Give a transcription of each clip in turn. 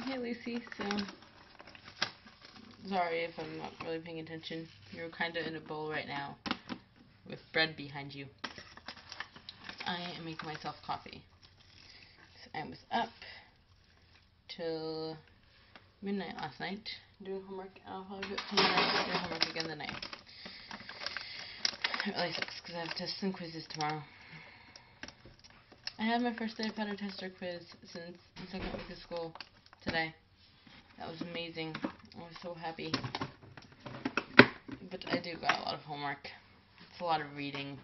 Hey Lucy, so sorry if I'm not really paying attention. You're kinda in a bowl right now with bread behind you. I am making myself coffee. So I was up till midnight last night doing homework. I'll probably do homework again tonight. It really sucks because I have tests and quizzes tomorrow. I had my first day of pattern tester quiz since the second week of school today. That was amazing. I was so happy. But I do got a lot of homework. It's a lot of reading,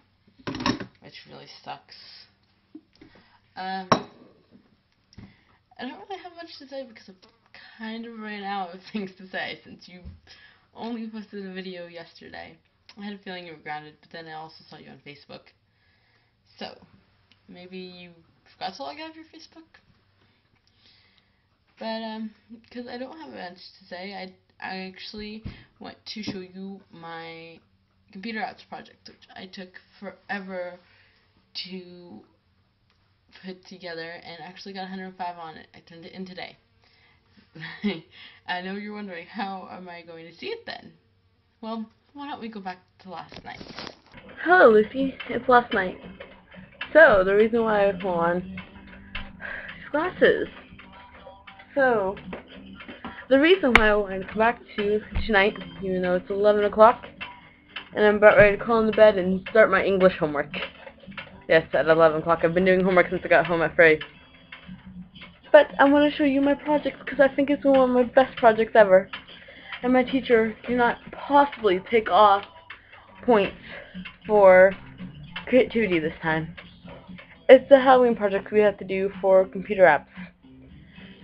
which really sucks. I don't really have much to say because I kind of ran out of things to say since you only posted a video yesterday. I had a feeling you were grounded, but then I also saw you on Facebook. So, maybe you forgot to log out of your Facebook? But, because I don't have much to say, I actually want to show you my computer apps project, which I took forever to put together and actually got 105 on it. I turned it in today. I know you're wondering, how am I going to see it then? Well, why don't we go back to last night? Hello, Lucy. It's last night. So, the reason why I hold on these glasses. So, the reason why I wanted to come back to tonight, even though it's 11 o'clock, and I'm about ready to crawl into bed and start my English homework. Yes, at 11 o'clock. I've been doing homework since I got home at 3. But I want to show you my projects because I think it's one of my best projects ever. And my teacher cannot possibly take off points for creativity this time. It's the Halloween project we have to do for computer apps.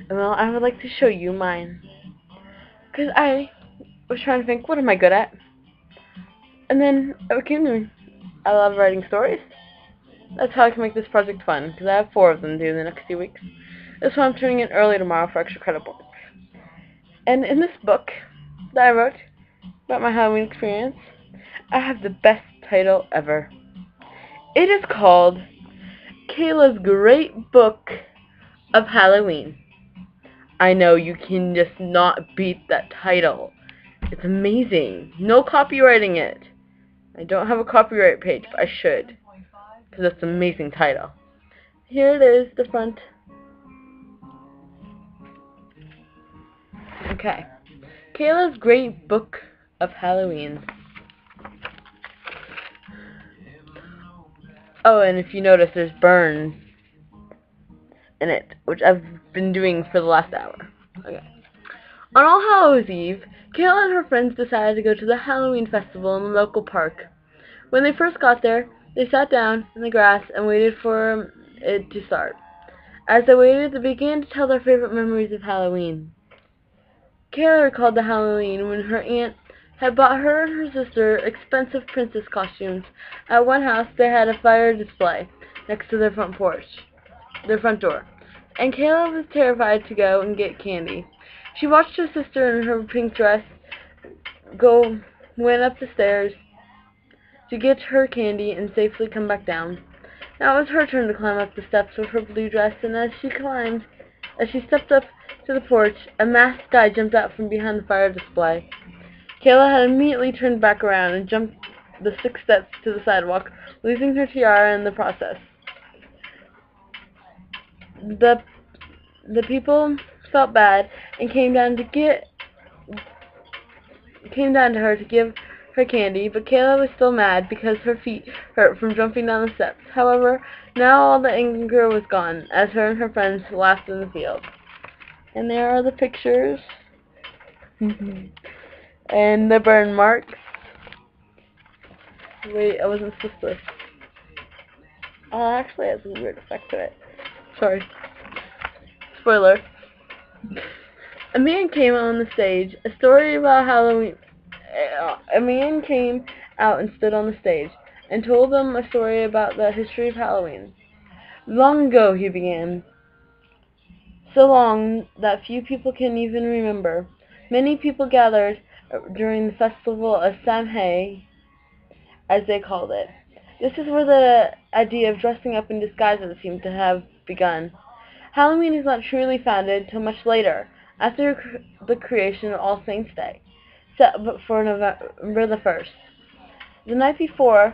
And well, I would like to show you mine. Because I was trying to think, what am I good at? And then it came to me. I love writing stories. That's how I can make this project fun, because I have 4 of them due in the next few weeks. That's why I'm turning in early tomorrow for extra credit points. And in this book that I wrote about my Halloween experience, I have the best title ever. It is called Kayl's Great Book of Halloween. I know you can just not beat that title. It's amazing. No copywriting it. I don't have a copyright page, but I should, because it's an amazing title. Here it is, the front. Okay. Kayla's Great Book of Halloween. Oh, and if you notice, there's burns in it, which I've been doing for the last hour. Okay. On All Hallows Eve, Kayla and her friends decided to go to the Halloween festival in the local park. When they first got there, they sat down in the grass and waited for it to start. As they waited, they began to tell their favorite memories of Halloween. Kayla recalled the Halloween when her aunt had bought her and her sister expensive princess costumes. At one house, they had a fire display next to their front door, and Kayla was terrified to go and get candy. She watched her sister in her pink dress went up the stairs to get her candy and safely come back down. Now it was her turn to climb up the steps with her blue dress, and as she stepped up to the porch, a masked guy jumped out from behind the fire display. Kayla had immediately turned back around and jumped the 6 steps to the sidewalk, losing her tiara in the process. The people felt bad and came down to her to give her candy, but Kayla was still mad because her feet hurt from jumping down the steps. However, now all the anger was gone, as her and her friends laughed in the field. And there are the pictures. And the burn marks. Wait, I wasn't supposed to. Actually, it has a weird effect to it. Sorry. Spoiler. A man came on the stage. A story about Halloween. A man came out and stood on the stage and told them a story about the history of Halloween. Long ago, he began. So long that few people can even remember. Many people gathered during the festival of Samhain, as they called it. This is where the idea of dressing up in disguises seemed to have begun. Halloween is not truly founded till much later, after the creation of All Saints' Day, set for November the 1st. The night before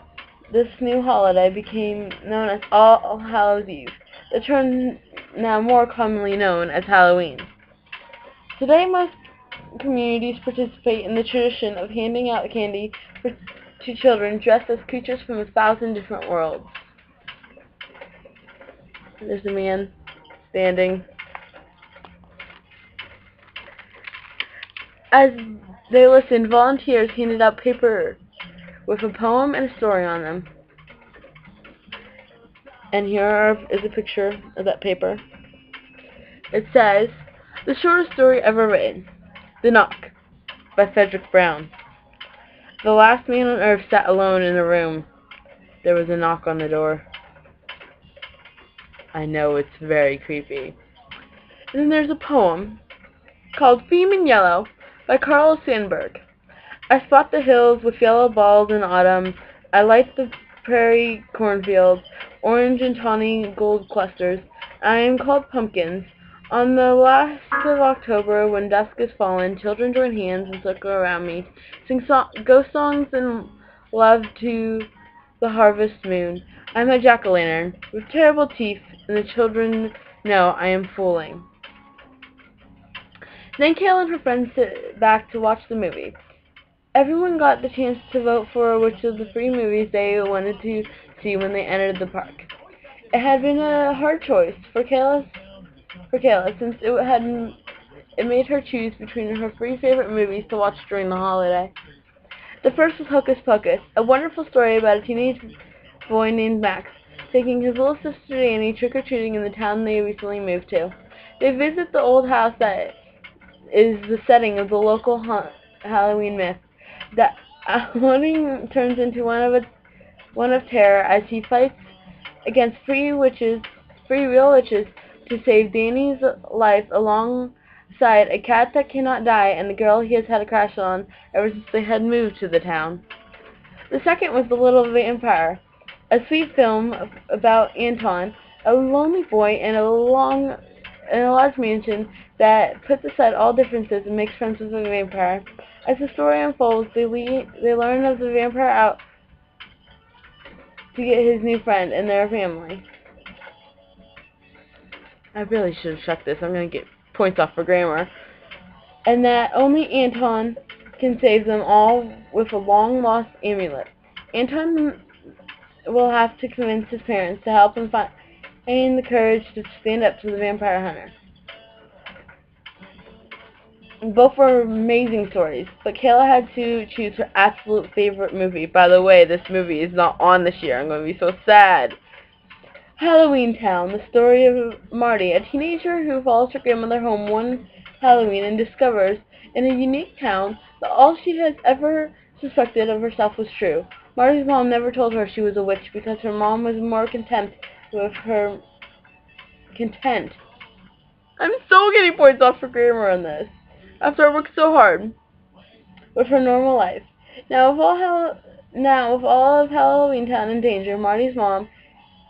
this new holiday became known as All Hallows Eve, the term now more commonly known as Halloween. Today, most communities participate in the tradition of handing out candy to children dressed as creatures from 1,000 different worlds. There's a man standing. As they listened, volunteers handed out paper with a poem and a story on them. And here is a picture of that paper. It says, "The shortest story ever written, The Knock, by Frederick Brown. The last man on earth sat alone in a room. There was a knock on the door." I know, it's very creepy. And then there's a poem called "Theme in Yellow" by Carl Sandburg. I spot the hills with yellow balls in autumn. I light the prairie cornfields, orange and tawny gold clusters. I am called pumpkins. On the last of October, when dusk is fallen, children join hands and circle around me, sing ghost songs and love to the harvest moon. I'm a jack-o'-lantern with terrible teeth, and the children know I am fooling. Then Kayl and her friends sit back to watch the movie. Everyone got the chance to vote for which of the 3 movies they wanted to see when they entered the park. It had been a hard choice for Kayla, since it made her choose between her 3 favorite movies to watch during the holiday. The first was Hocus Pocus, a wonderful story about a teenage boy named Max taking his little sister Danny trick-or-treating in the town they recently moved to. They visit the old house that is the setting of the local Halloween myth. The outing turns into one of terror as he fights against 3 real witches to save Danny's life alongside a cat that cannot die and the girl he has had a crush on ever since they had moved to the town. The second was The Little Vampire, a sweet film about Anton, a lonely boy in a large mansion that puts aside all differences and makes friends with a vampire. As the story unfolds, they learn of the vampire out to get his new friend and their family. I really should have checked this. I'm going to get points off for grammar. And that only Anton can save them all with a long-lost amulet. Anton will have to convince his parents to help him find the courage to stand up to the vampire hunter. Both were amazing stories, but Kayla had to choose her absolute favorite movie. By the way, this movie is not on this year. I'm going to be so sad. Halloween Town, the story of Marty, a teenager who follows her grandmother home one Halloween and discovers in a unique town that all she has ever suspected of herself was true. Marty's mom never told her she was a witch because her mom was more content. I'm so getting points off for grammar on this, after I worked so hard with her normal life. Now with all of Halloween Town in danger, Marty's mom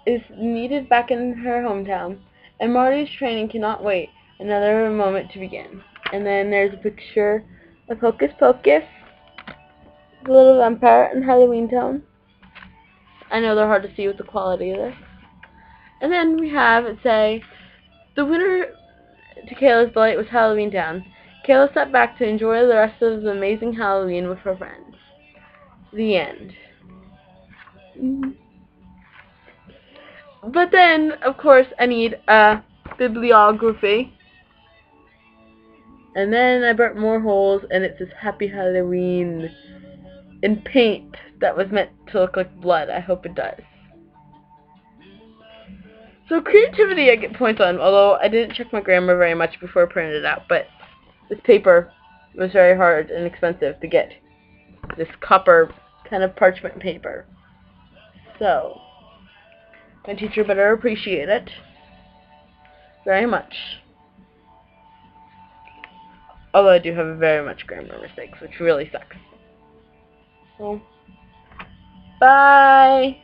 is needed back in her hometown, and Marty's training cannot wait another moment to begin. And then there's a picture of Hocus Pocus, the Little Vampire, and Halloween Town. I know they're hard to see with the quality of this. And then we have it say, the winner to Kayla's delight was Halloween Town. Kayla sat back to enjoy the rest of the amazing Halloween with her friends. The end. But then, of course, I need a bibliography. And then I burnt more holes, and it says Happy Halloween in paint that was meant to look like blood. I hope it does. So creativity I get points on, although I didn't check my grammar very much before I printed it out. But this paper was very hard and expensive to get. This copper kind of parchment paper. So my teacher better appreciate it very much. Although I do have very much grammar mistakes, which really sucks. So, bye!